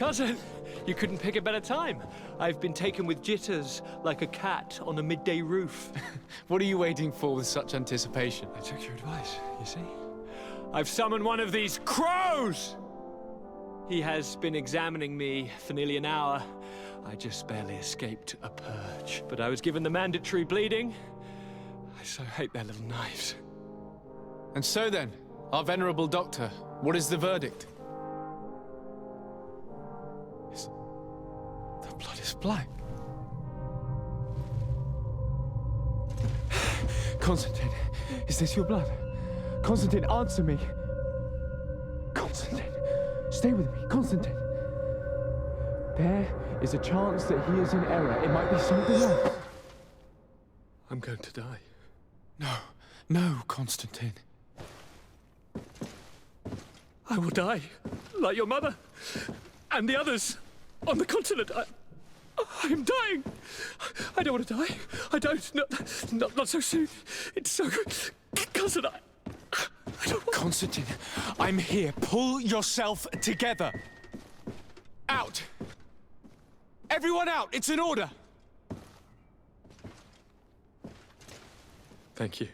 Cousin, you couldn't pick a better time. I've been taken with jitters, like a cat on a midday roof. What are you waiting for with such anticipation? I took your advice, you see. I've summoned one of these crows! He has been examining me for nearly an hour. I just barely escaped a purge. But I was given the mandatory bleeding. I so hate their little knives. And so then, our venerable doctor, what is the verdict? The blood is black. Constantin, is this your blood? Constantin, answer me. Constantin, stay with me. Constantin. There is a chance that he is in error. It might be something else. I'm going to die. No, Constantin. I will die, like your mother, and the others on the continent. I am dying. I don't want to die. I don't. Not so soon. It's so good. Cousin, I don't want... Constantin, I'm here. Pull yourself together. Out. Everyone out. It's an order. Thank you,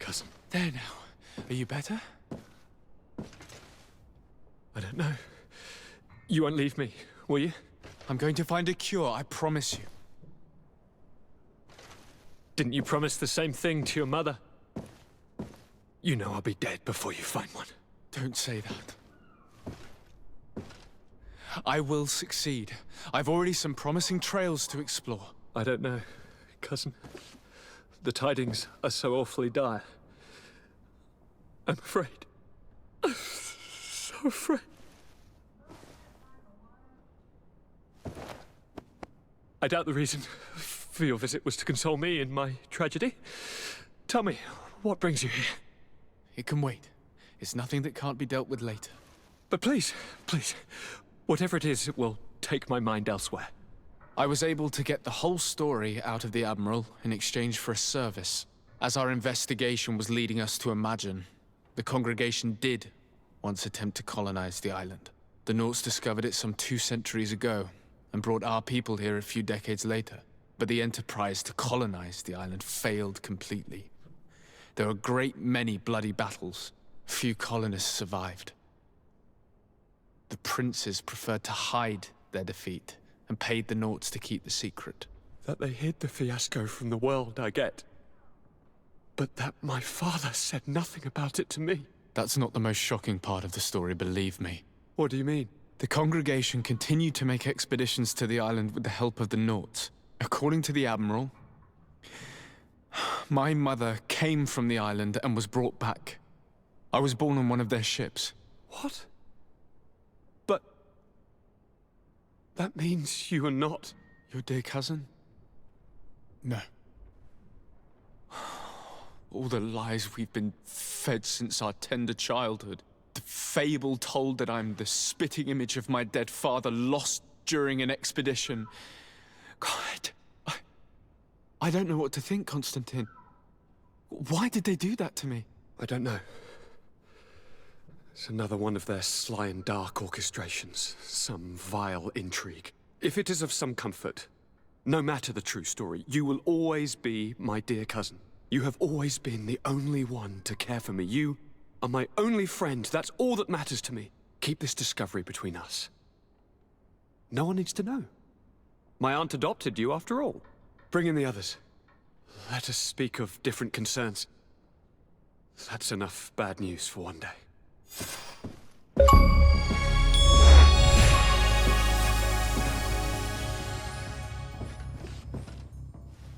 cousin. There now. Are you better? I don't know. You won't leave me, will you? I'm going to find a cure, I promise you. Didn't you promise the same thing to your mother? You know I'll be dead before you find one. Don't say that. I will succeed. I've already some promising trails to explore. I don't know, cousin. The tidings are so awfully dire. I'm afraid. I'm so afraid. I doubt the reason for your visit was to console me in my tragedy. Tell me, what brings you here? It can wait. It's nothing that can't be dealt with later. But please, whatever it is, it will take my mind elsewhere. I was able to get the whole story out of the Admiral in exchange for a service. As our investigation was leading us to imagine, the congregation did once attempt to colonize the island. The Nauts discovered it some 2 centuries ago, and brought our people here a few decades later. But the enterprise to colonize the island failed completely. There were a great many bloody battles. Few colonists survived. The princes preferred to hide their defeat, and paid the Nauts to keep the secret. That they hid the fiasco from the world, I get. But that my father said nothing about it to me. That's not the most shocking part of the story, believe me. What do you mean? The congregation continued to make expeditions to the island with the help of the Nauts. According to the Admiral, my mother came from the island and was brought back. I was born on one of their ships. What? But... that means you are not... Your dear cousin? No. All the lies we've been fed since our tender childhood. The fable told that I'm the spitting image of my dead father, lost during an expedition. God, I don't know what to think, Constantin. Why did they do that to me? I don't know. It's another one of their sly and dark orchestrations. Some vile intrigue. If it is of some comfort, no matter the true story, you will always be my dear cousin. You have always been the only one to care for me. You are my only friend. That's all that matters to me. Keep this discovery between us. No one needs to know. My aunt adopted you after all. Bring in the others. Let us speak of different concerns. That's enough bad news for one day.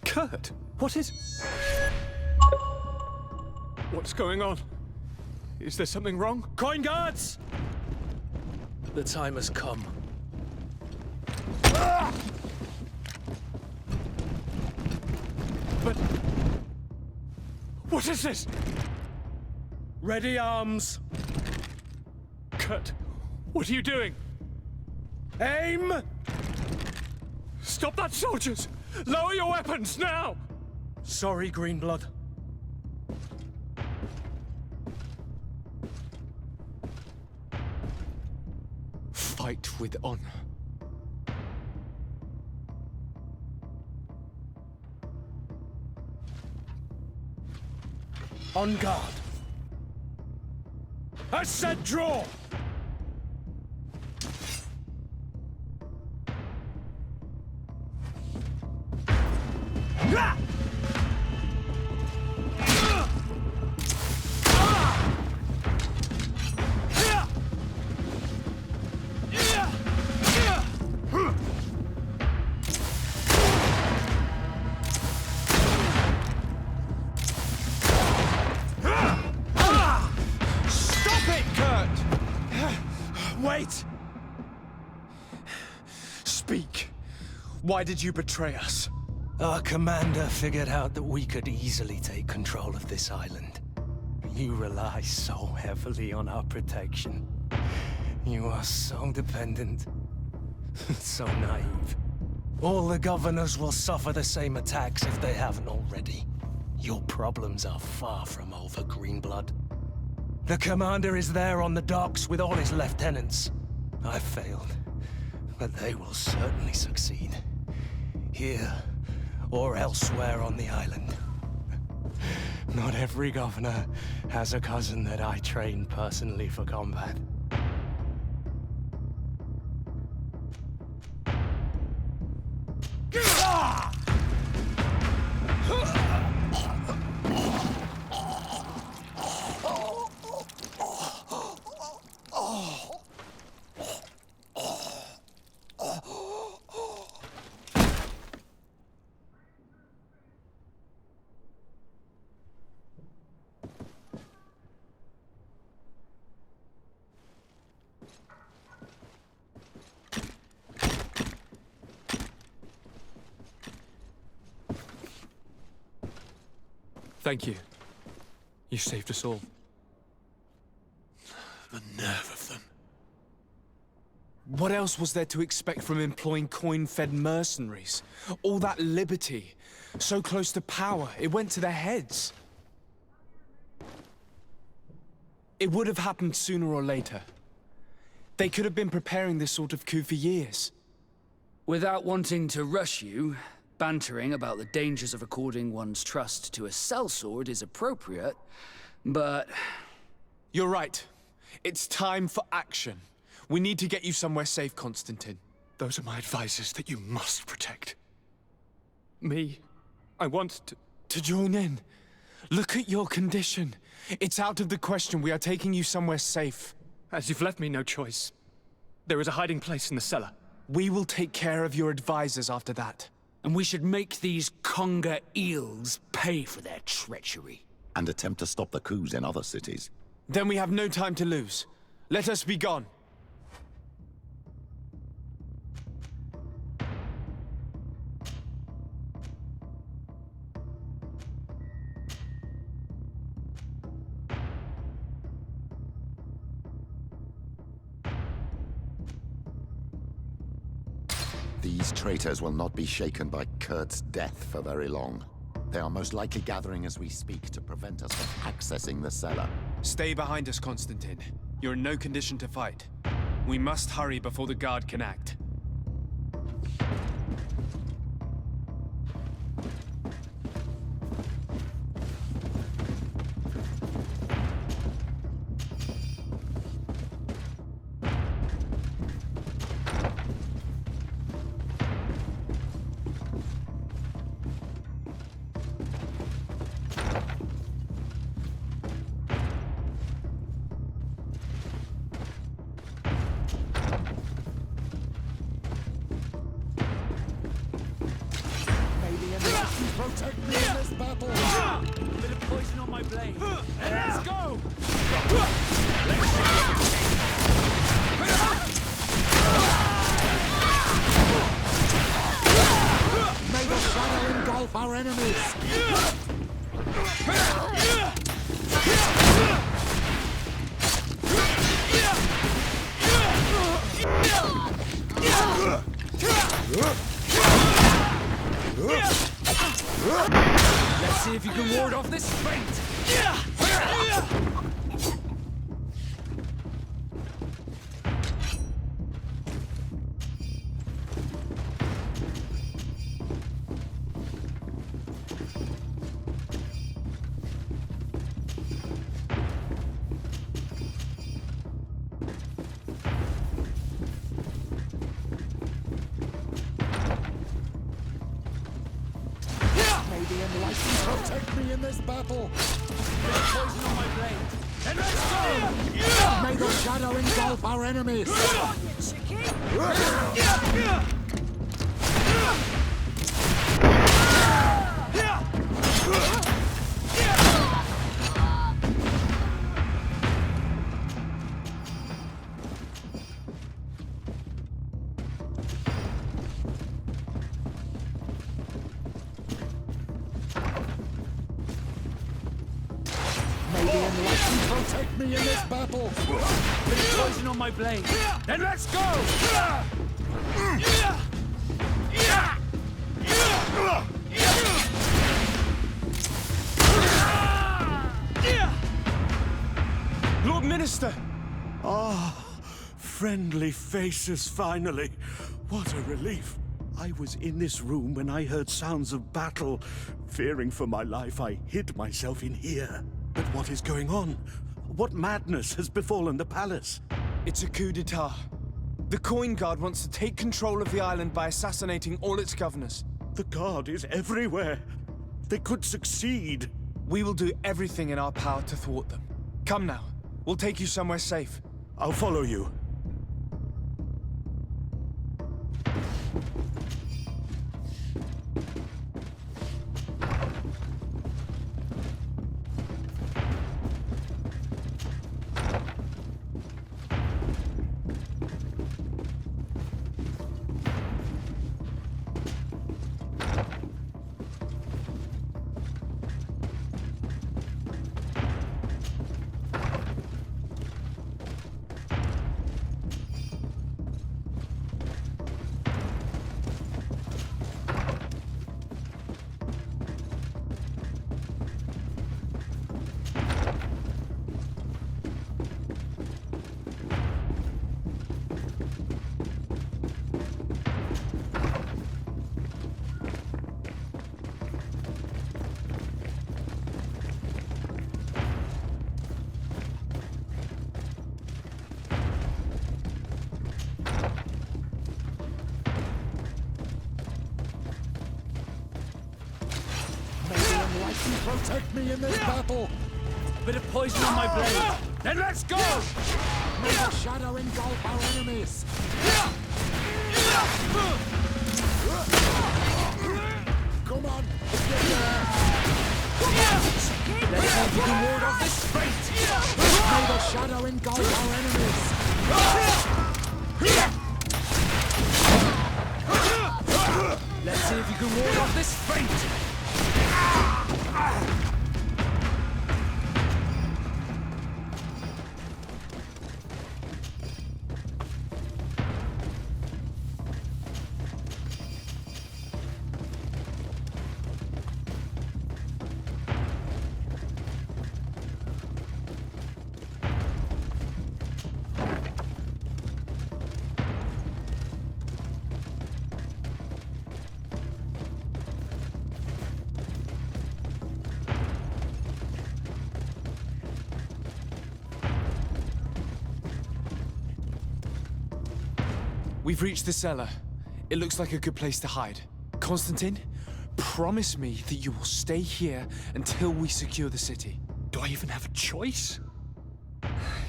Kurt, what is... What's going on? Is there something wrong? Coin guards! The time has come. But... what is this? Ready arms. Kurt, what are you doing? Aim! Stop that, soldiers! Lower your weapons, now! Sorry, Greenblood. fight with honor. On guard. I said draw! Wait! Speak. Why did you betray us? Our commander figured out that we could easily take control of this island. You rely so heavily on our protection. You are so dependent. So naive. All the governors will suffer the same attacks if they haven't already. Your problems are far from over, Greenblood. The commander is there on the docks with all his lieutenants. I failed, but they will certainly succeed. Here, or elsewhere on the island. Not every governor has a cousin that I trained personally for combat. Thank you. You saved us all. The nerve of them. What else was there to expect from employing coin-fed mercenaries? All that liberty, so close to power, it went to their heads. It would have happened sooner or later. They could have been preparing this sort of coup for years. Without wanting to rush you, bantering about the dangers of according one's trust to a sellsword is appropriate, but... You're right. It's time for action. We need to get you somewhere safe, Constantin. Those are my advisors that you must protect. Me, I want to join in. Look at your condition. It's out of the question. We are taking you somewhere safe. As you've left me no choice. There is a hiding place in the cellar. We will take care of your advisors after that. And we should make these conger eels pay for their treachery. And attempt to stop the coups in other cities. Then we have no time to lose. Let us be gone. These traitors will not be shaken by Kurt's death for very long. They are most likely gathering as we speak to prevent us from accessing the cellar. Stay behind us, Constantin. You're in no condition to fight. We must hurry before the guard can act. Protect me in this battle! A bit of poison on my blade. Let's go! May the shadow engulf our enemies! Let's see if you can ward off this feint! enlighten protect me in this battle. Poison on my blade. Then let's go! May the shadow engulf our enemies. May the enlighten protect me in this battle. Poison on my blade. Then let's go! Lord Minister! Friendly faces, finally. What a relief. I was in this room when I heard sounds of battle. Fearing for my life, I hid myself in here. But what is going on? What madness has befallen the palace? It's a coup d'etat. The Coin Guard wants to take control of the island by assassinating all its governors. The Guard is everywhere. They could succeed. We will do everything in our power to thwart them. Come now. We'll take you somewhere safe. I'll follow you. Protect me in this battle! Bit of poison on my blade. Then let's go! May the shadow engulf our enemies! Come on! Get there! Let's see if we can ward off this fate! May the shadow engulf our enemies! Let's see if you can ward off this fate! We've reached the cellar. It looks like a good place to hide. Constantin, promise me that you will stay here until we secure the city. Do I even have a choice?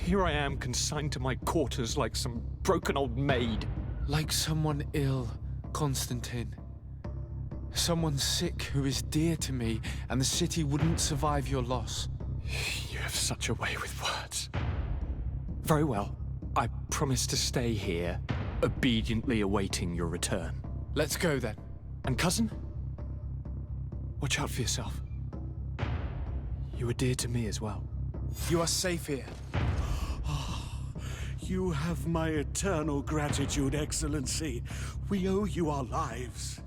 Here I am, consigned to my quarters like some broken old maid. Like someone ill, Constantin. Someone sick who is dear to me, and the city wouldn't survive your loss. You have such a way with words. Very well. I promise to stay here, obediently awaiting your return. Let's go then. And cousin? Watch out for yourself. You are dear to me as well. You are safe here. You have my eternal gratitude, Excellency. We owe you our lives.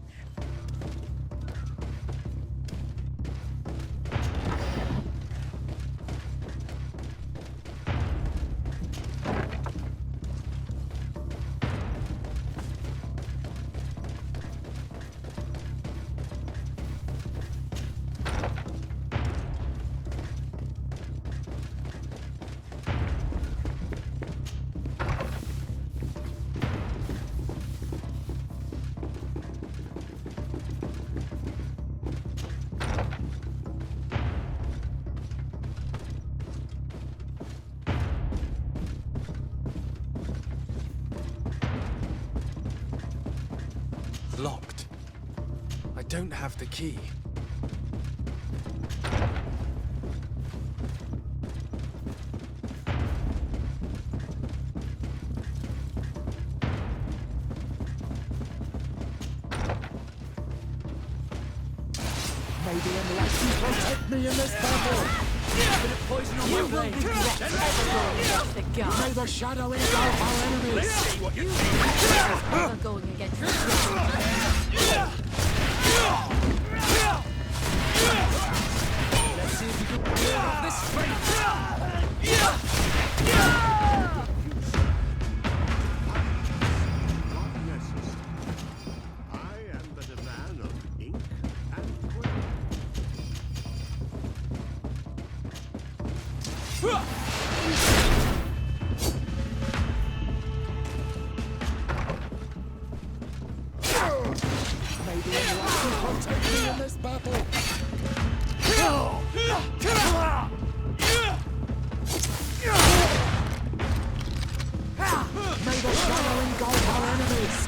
locked. I don't have the key. May the enlightened protect me in this battle! Bit of poison on my blade. May the shadow engulf our enemies! Let's see what you think. Never going against the Let's see if you can clear off this fight. Not necessary. I am but a man of ink and quill. May the enlightened protect me in this battle! May the shadow engulf our enemies!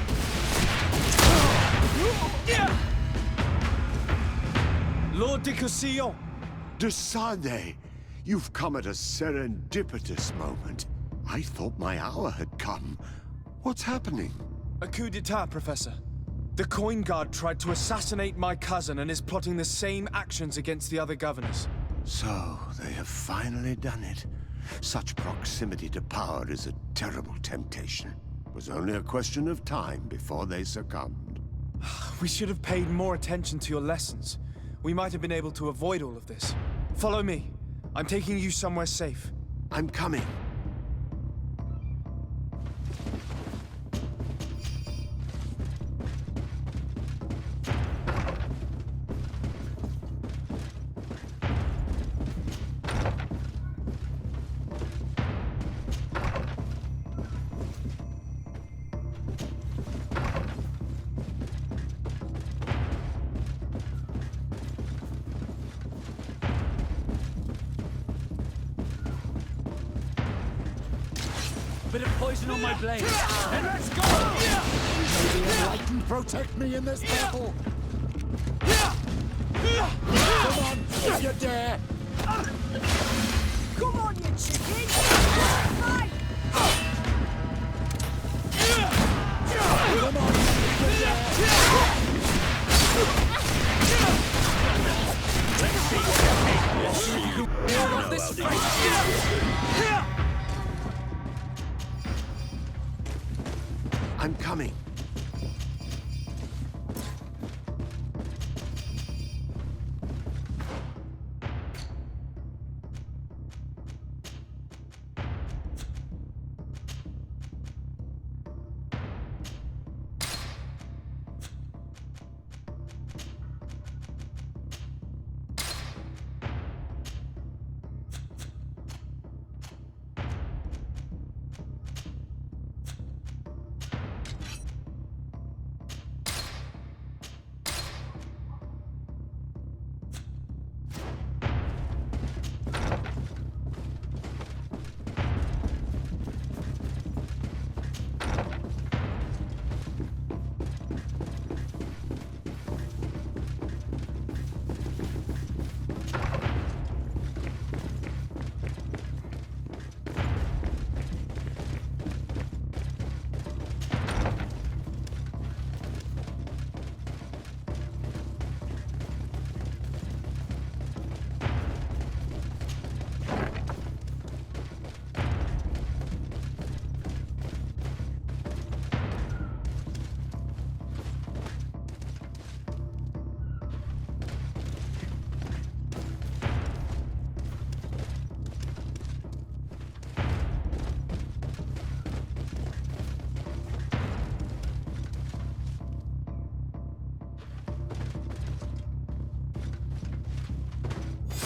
Lord de Cossillon! De Sade, you've come at a serendipitous moment. I thought my hour had come. What's happening? A coup d'etat, Professor. The Coin Guard tried to assassinate my cousin and is plotting the same actions against the other governors. So, they have finally done it. Such proximity to power is a terrible temptation. It was only a question of time before they succumbed. We should have paid more attention to your lessons. We might have been able to avoid all of this. Follow me. I'm taking you somewhere safe. I'm coming. Bit of poison on my blade. And let's go! May the enlightened protect me in this battle! Come on, if you dare! Come on, you chicken! Fight! Come on, if you dare! Let's see what you think. Clear off this fight. I'm coming.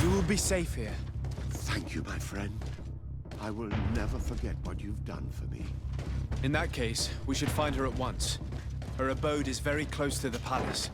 You will be safe here. Thank you, my friend. I will never forget what you've done for me. In that case, we should find her at once. Her abode is very close to the palace.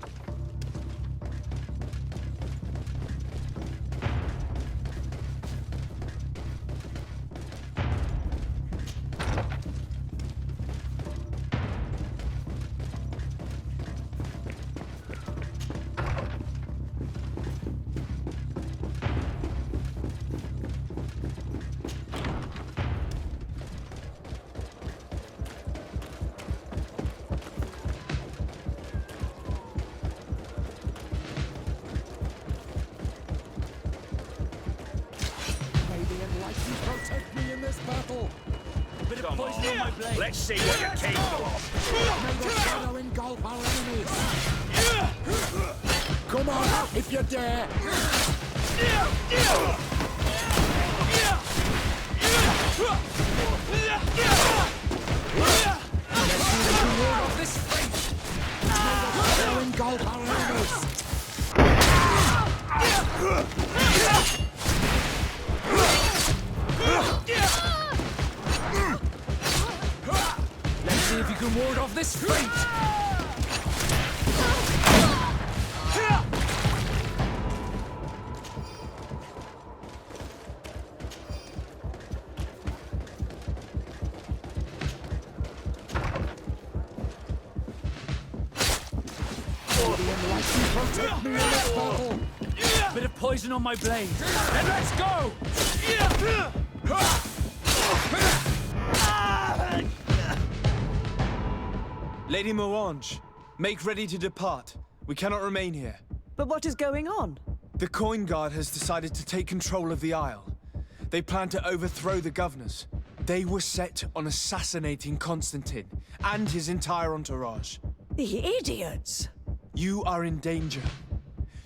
Come on. poison on my blade. Let's see what you're capable of. May the shadow engulf our enemies. Come on, if you dare. This fate. Shadow engulf our enemies. Let's see if you can ward off this fate. Protect me in this battle. Bit of poison on my blade. Then let's go! Lady Morange, make ready to depart. We cannot remain here. But what is going on? The Coin Guard has decided to take control of the Isle. They plan to overthrow the governors. They were set on assassinating Constantin and his entire entourage. The idiots! You are in danger.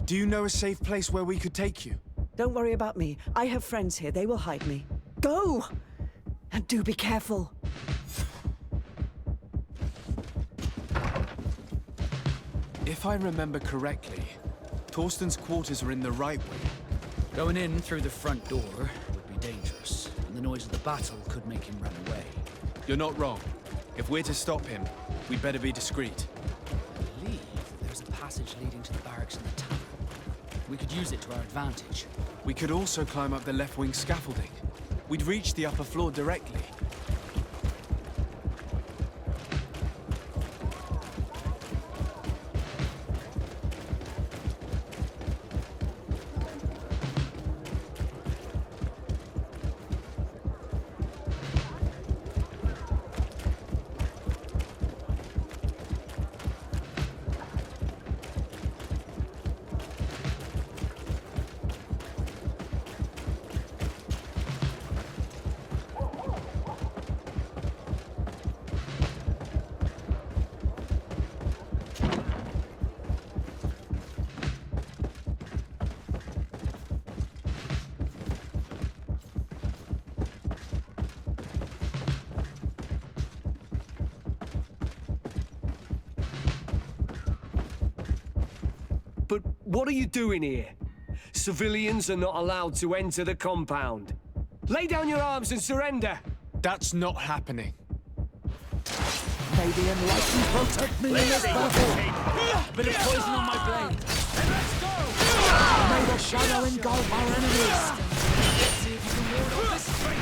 Do you know a safe place where we could take you? Don't worry about me. I have friends here. They will hide me. Go! And do be careful. If I remember correctly, Torsten's quarters are in the right way. Going in through the front door would be dangerous, and the noise of the battle could make him run away. You're not wrong. If we're to stop him, we'd better be discreet. I believe that there's a passage leading to the barracks in the tavern. We could use it to our advantage. We could also climb up the left wing scaffolding. We'd reach the upper floor directly. But what are you doing here? Civilians are not allowed to enter the compound. Lay down your arms and surrender! That's not happening. May the enlightened protect me in this battle. Bit of poison on my blade. Then let's go! May the shadow engulf our enemies. Let's see if you can ward off this fate.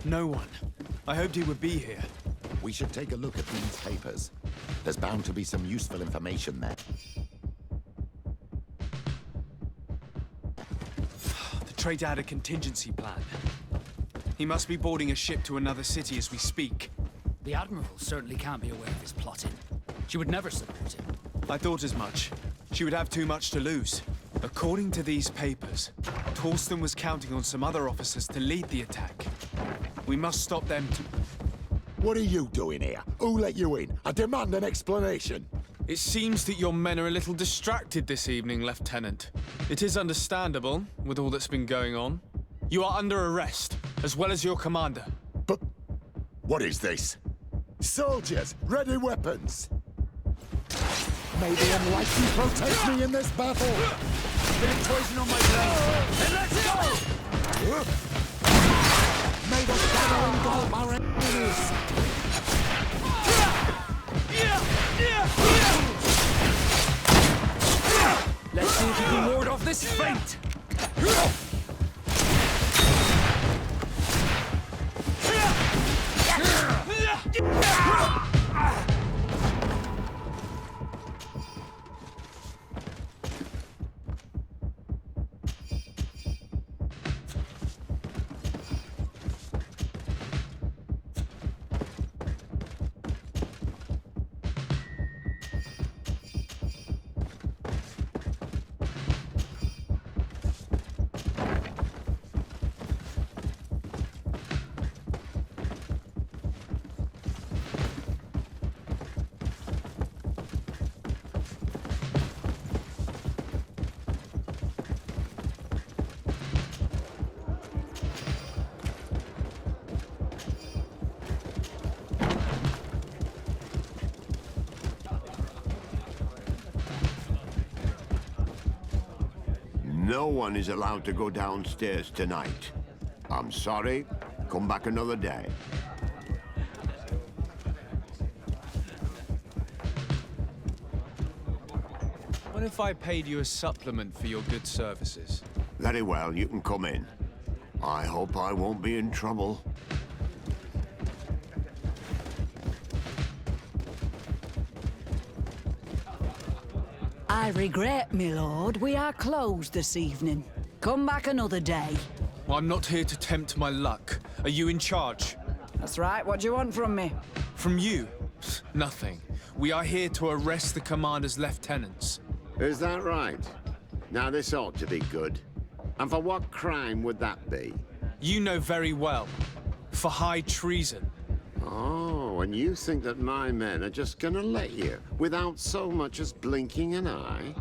No one. I hoped he would be here. We should take a look at these papers. There's bound to be some useful information there. The traitor had a contingency plan. He must be boarding a ship to another city as we speak. The Admiral certainly can't be aware of his plotting. She would never support him. I thought as much. She would have too much to lose. According to these papers, Torsten was counting on some other officers to lead the attack. We must stop them to... What are you doing here? Who let you in? I demand an explanation. It seems that your men are a little distracted this evening, Lieutenant. It is understandable, with all that's been going on. You are under arrest, as well as your commander. But... what is this? Soldiers, ready weapons! May the unlikely protect me in this battle! Bit of poison on my blade. And let's go! May the shadow engulf our enemies! Let's see if you can ward off this fate! No one is allowed to go downstairs tonight. I'm sorry. Come back another day. What if I paid you a supplement for your good services? Very well, you can come in. I hope I won't be in trouble. I regret, my lord, we are closed this evening. Come back another day. Well, I'm not here to tempt my luck. Are you in charge? That's right, what do you want from me? From you? Nothing. We are here to arrest the commander's lieutenants. Is that right? Now this ought to be good. And for what crime would that be? You know very well. For high treason. Oh, and you think that my men are just gonna let you, without so much as blinking an eye?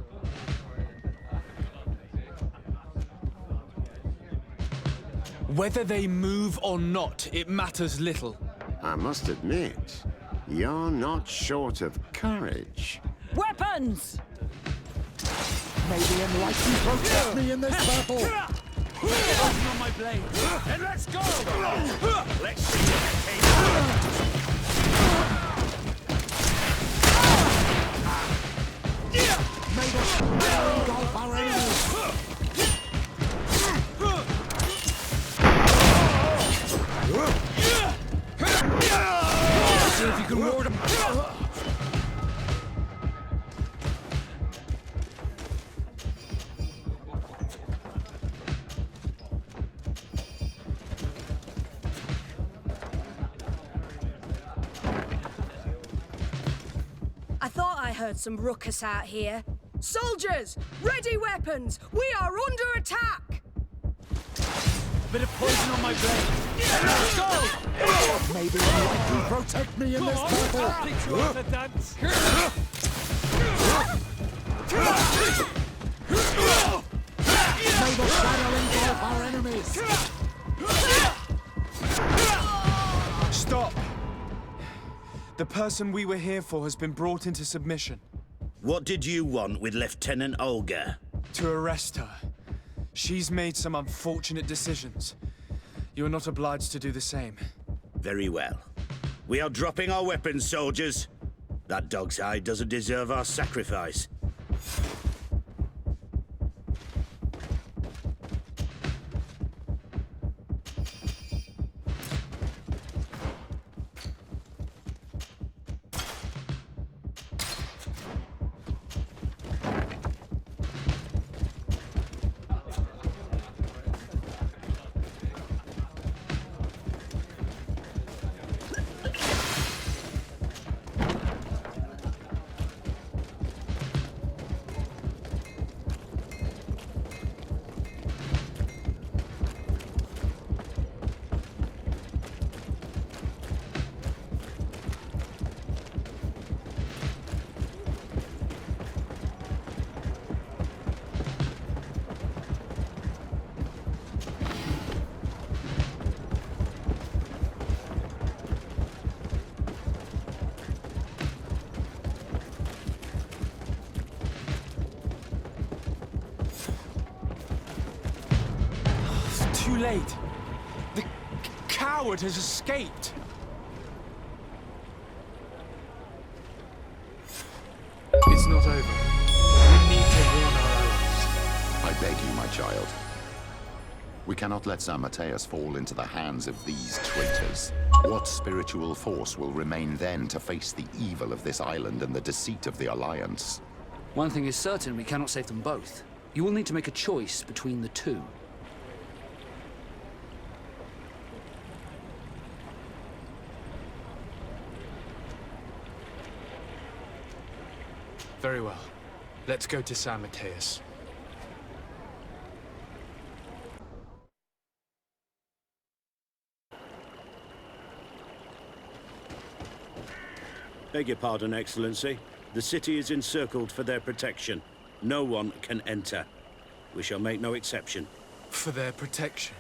Whether they move or not, it matters little. I must admit, you're not short of courage. Weapons! May the unlikely protect me in this battle! Poison on my blade. And let's go! Let's see what they take. May the shadow engulf our enemies! See if you can ward them. I thought I heard some ruckus out here. Soldiers, ready weapons! We are under attack! Bit of poison on my blade. And let's go! May the unlikely protect me in this battle! May the shadow engulf our enemies! Stop! The person we were here for has been brought into submission. What did you want with Lieutenant Olga? To arrest her. She's made some unfortunate decisions. You're not obliged to do the same. Very well. We are dropping our weapons, soldiers. That dog's hide doesn't deserve our sacrifice. too late. The coward has escaped. It's not over. We need to warn our allies. I beg you, my child. We cannot let San Matheus fall into the hands of these traitors. What spiritual force will remain then to face the evil of this island and the deceit of the Alliance? One thing is certain, we cannot save them both. You will need to make a choice between the two. Very well. Let's go to San Matheus. Beg your pardon, Excellency. The city is encircled for their protection. No one can enter. We shall make no exception. For their protection?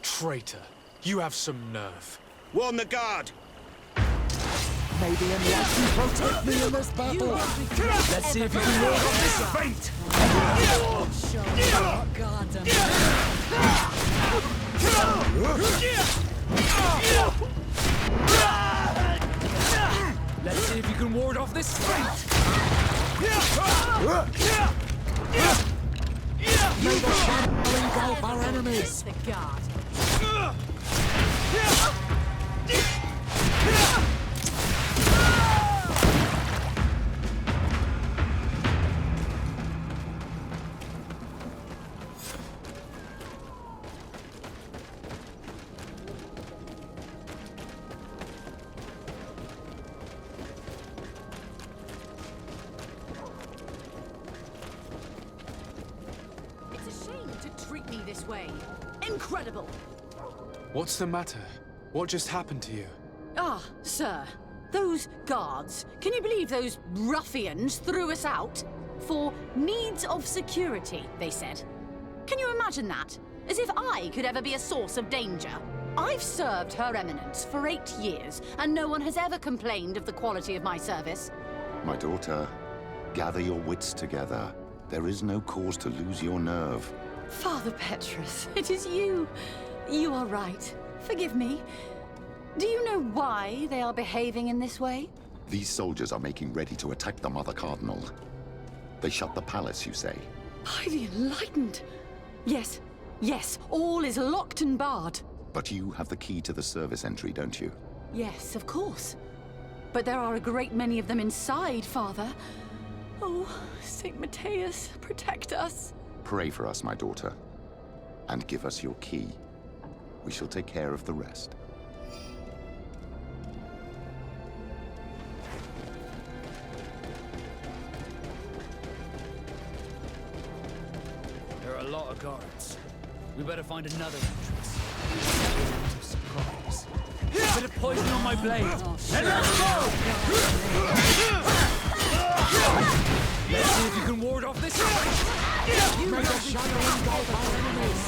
Traitor, you have some nerve. Warn the guard! Maybe enlighten protect me in this battle. Let's see if you can ward off this fate! Let's see if you can ward off this fate! May the shadow engulf our enemies. The guard. Way. Incredible! What's the matter? What just happened to you? Ah, sir. Those guards. Can you believe those ruffians threw us out? For needs of security, they said. Can you imagine that? As if I could ever be a source of danger. I've served Her Eminence for 8 years, and no one has ever complained of the quality of my service. My daughter, gather your wits together. There is no cause to lose your nerve. Father Petrus, it is you. You are right. Forgive me. Do you know why they are behaving in this way? These soldiers are making ready to attack the Mother Cardinal. They shut the palace, you say? By the enlightened. Yes, yes, all is locked and barred. But you have the key to the service entry, don't you? Yes, of course. But there are a great many of them inside, Father. Oh, St. Matheus, protect us. Pray for us, my daughter, and give us your key. We shall take care of the rest. There are a lot of guards. We better find another entrance. Surprise. A bit of poison on my blade. And let's go! Let's see if you can ward off this fight. May the shadow engulf our enemies.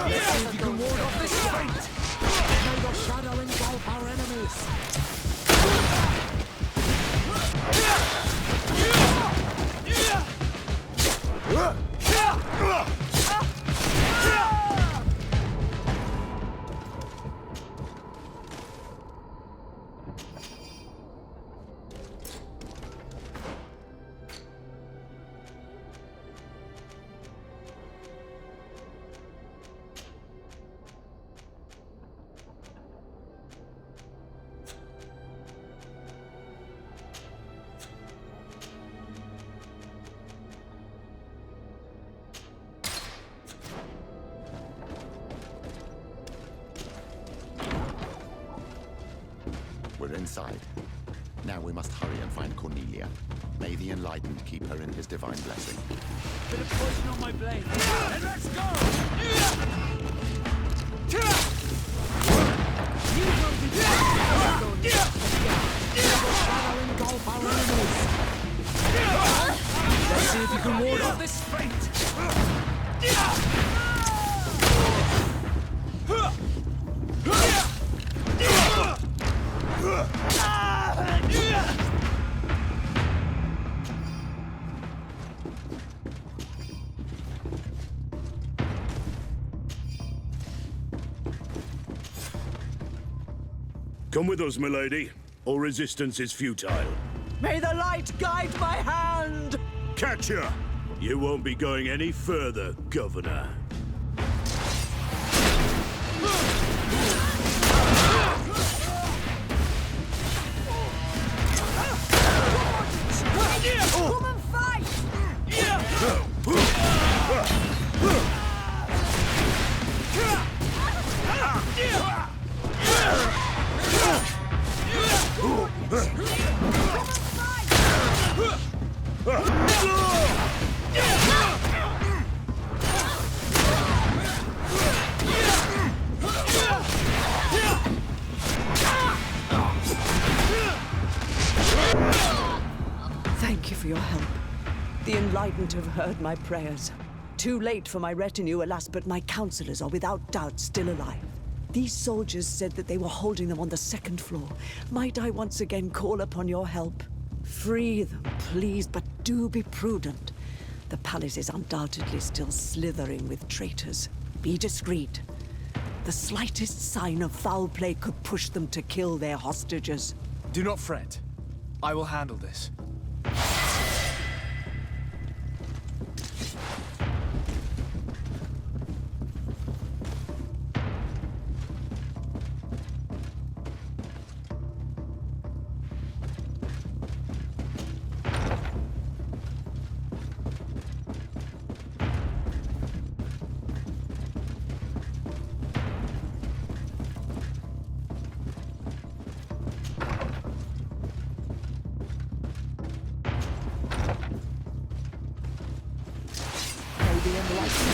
Let's see if you can ward off this fight. May the shadow engulf our enemies. We're inside. Now we must hurry and find Cornelia. May the Enlightened keep her in his divine blessing. Bit of poison on my blade. And let's go! You will be Let's see if you can ward off this fate! Come with us, milady. All resistance is futile. May the light guide my hand! Catch her! You won't be going any further, Governor. Come and fight! Thank you for your help. The enlightened have heard my prayers. Too late for my retinue, alas, but my counselors are without doubt still alive. These soldiers said that they were holding them on the second floor. Might I once again call upon your help? Free them, please, but do be prudent. The palace is undoubtedly still slithering with traitors. Be discreet. The slightest sign of foul play could push them to kill their hostages. Do not fret. I will handle this.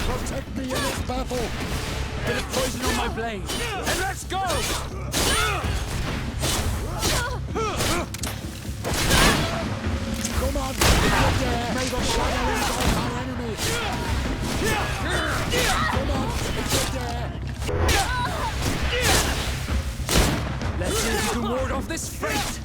Protect me in this battle! Bit of poison on my blade, and let's go! Come on, if you dare! May the shadow engulf our enemy! Come on, if you dare! Let's see if you can ward off this fate!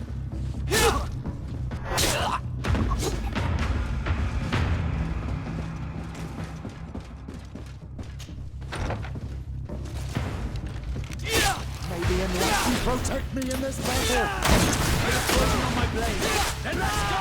Protect me in this battle! Bit of poison on my blade, and let's go!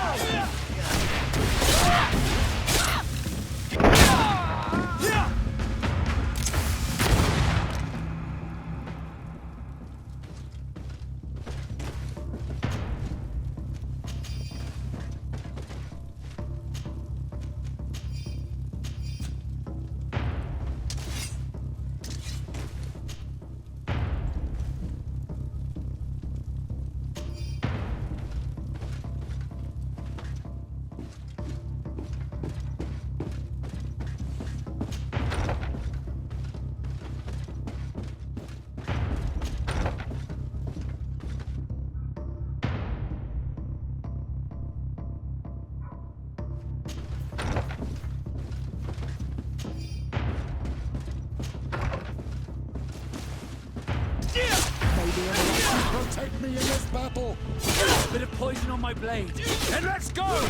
Protect me in this battle! Bit of poison on my blade, and let's go!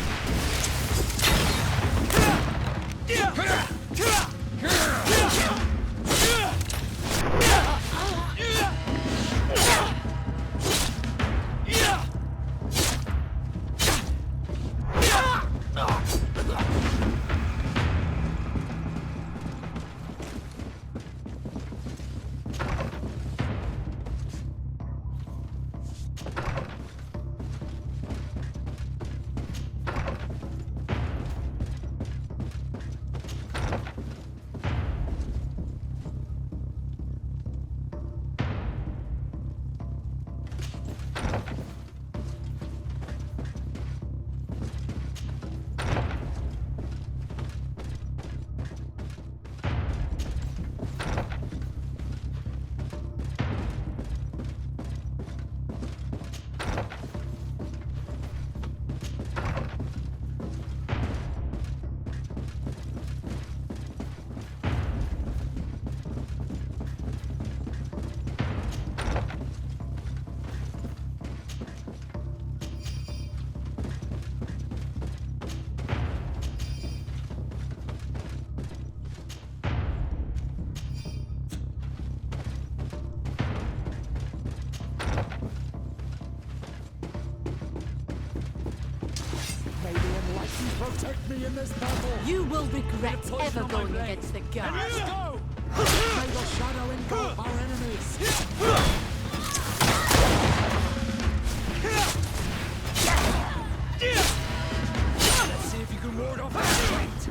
me in this battle! You will regret ever going against the guard. Let's go! May the shadow engulf our enemies! Let's see if you can ward off our strength!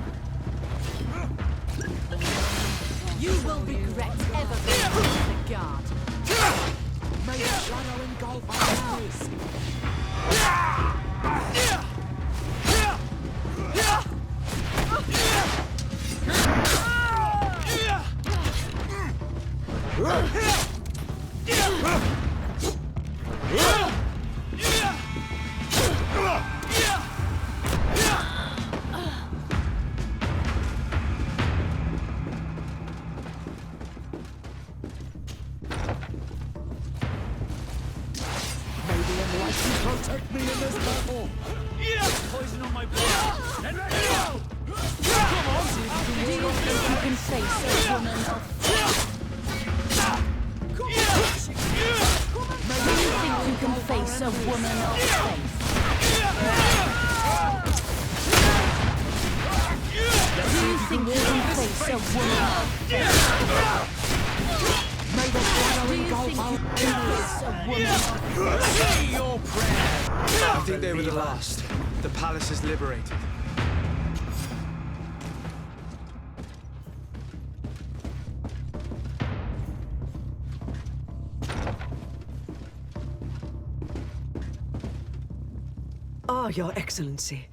You will regret ever going against the guard. May the shadow engulf our enemies! Protect me in this battle! Poison on my blood! And ready to go! Come on! Do you think you can face a woman of faith? Do you think you can face a woman of faith? Do you think you can face a woman of faith? May the shadow Do you engulf think our you can face a woman of faith? Say your prayer! I think they were the last. The palace is liberated. Ah, Your Excellency.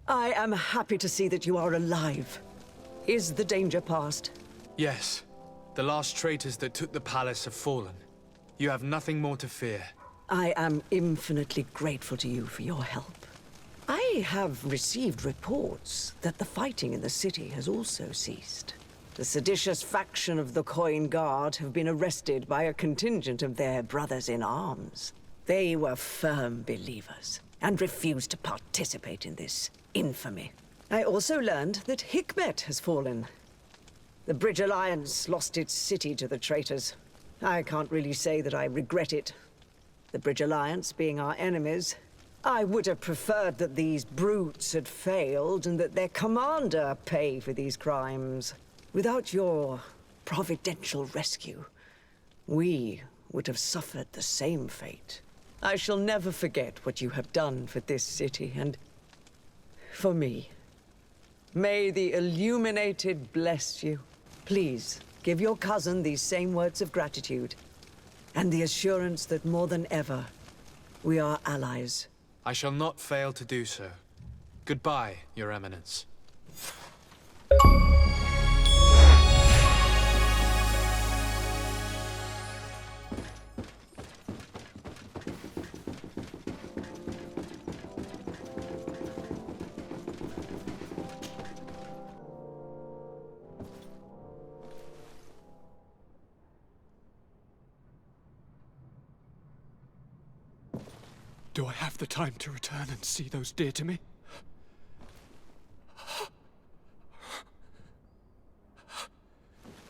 I am happy to see that you are alive. Is the danger past? Yes. The last traitors that took the palace have fallen. You have nothing more to fear. I am infinitely grateful to you for your help. I have received reports that the fighting in the city has also ceased. The seditious faction of the Coin Guard have been arrested by a contingent of their brothers in arms. They were firm believers and refused to participate in this infamy. I also learned that Hikmet has fallen. The Bridge Alliance lost its city to the traitors. I can't really say that I regret it. The Bridge Alliance being our enemies, I would have preferred that these brutes had failed and that their commander pay for these crimes. Without your providential rescue, we would have suffered the same fate. I shall never forget what you have done for this city and for me. May the Illuminated bless you. Please, give your cousin these same words of gratitude, and the assurance that more than ever, we are allies. I shall not fail to do so. Goodbye, Your Eminence. Do I have the time to return and see those dear to me?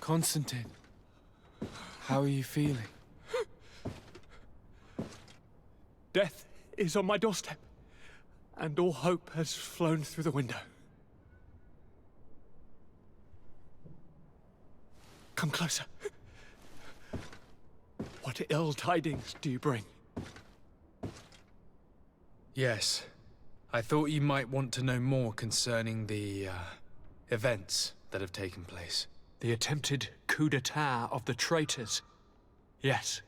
Constantin, how are you feeling? Death is on my doorstep, and all hope has flown through the window. Come closer. What ill tidings do you bring? Yes. I thought you might want to know more concerning the, events that have taken place. The attempted coup d'etat of the traitors. Yes,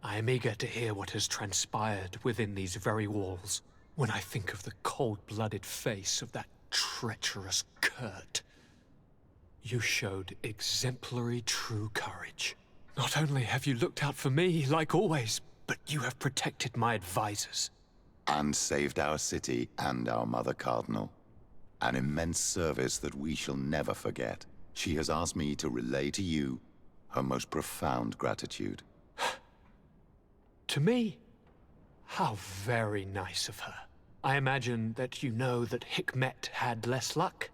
I am eager to hear what has transpired within these very walls. When I think of the cold-blooded face of that treacherous Kurt. You showed exemplary true courage. Not only have you looked out for me, like always, but you have protected my advisors. And saved our city and our Mother Cardinal. An immense service that we shall never forget. She has asked me to relay to you her most profound gratitude. To me? How very nice of her. I imagine that you know that Hikmet had less luck.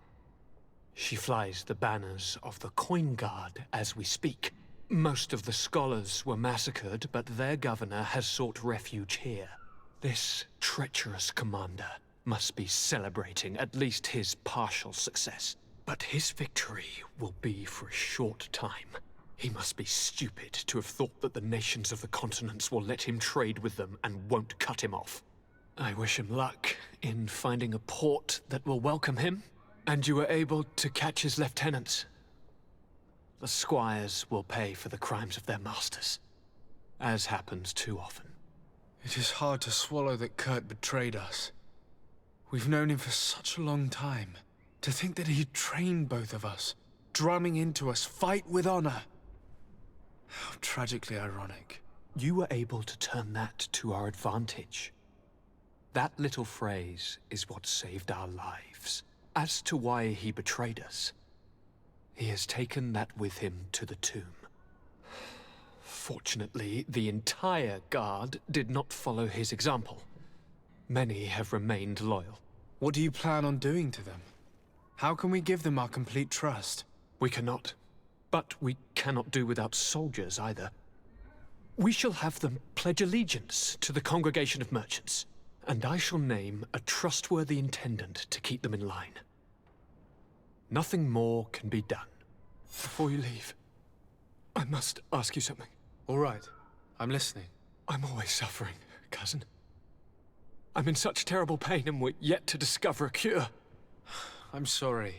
She flies the banners of the Coin Guard as we speak. Most of the scholars were massacred, but their governor has sought refuge here. This treacherous commander must be celebrating at least his partial success. But his victory will be for a short time. He must be stupid to have thought that the nations of the continents will let him trade with them and won't cut him off. I wish him luck in finding a port that will welcome him, and you are able to catch his lieutenants. The squires will pay for the crimes of their masters, as happens too often. It is hard to swallow that Kurt betrayed us. We've known him for such a long time. To think that he trained both of us, drumming into us, fight with honor. How tragically ironic. You were able to turn that to our advantage. That little phrase is what saved our lives. As to why he betrayed us, he has taken that with him to the tomb. Fortunately, the entire guard did not follow his example. Many have remained loyal. What do you plan on doing to them? How can we give them our complete trust? We cannot. But we cannot do without soldiers either. We shall have them pledge allegiance to the Congregation of Merchants, and I shall name a trustworthy intendant to keep them in line. Nothing more can be done. Before you leave, I must ask you something. All right. I'm listening. I'm always suffering, cousin. I'm in such terrible pain and we're yet to discover a cure. I'm sorry.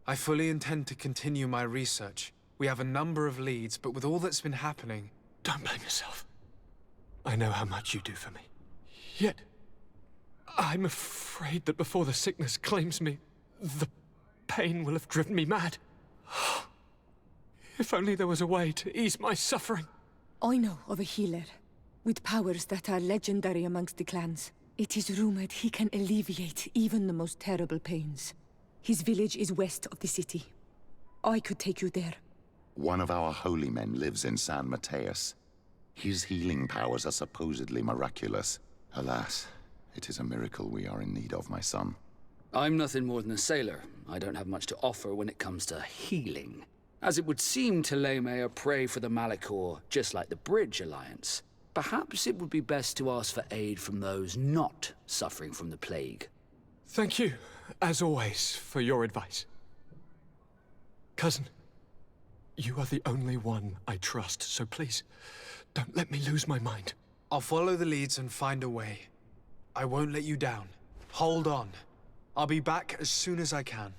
I fully intend to continue my research. We have a number of leads, but with all that's been happening... Don't blame yourself. I know how much you do for me. Yet, I'm afraid that before the sickness claims me, the pain will have driven me mad. If only there was a way to ease my suffering. I know of a healer, with powers that are legendary amongst the clans. It is rumored he can alleviate even the most terrible pains. His village is west of the city. I could take you there. One of our holy men lives in San Matheus. His healing powers are supposedly miraculous. Alas, it is a miracle we are in need of, my son. I'm nothing more than a sailor. I don't have much to offer when it comes to healing. As it would seem Teleme are prey for the malichor, just like the Bridge Alliance. Perhaps it would be best to ask for aid from those not suffering from the plague. Thank you, as always, for your advice. Cousin, you are the only one I trust, so please, don't let me lose my mind. I'll follow the leads and find a way. I won't let you down. Hold on. I'll be back as soon as I can.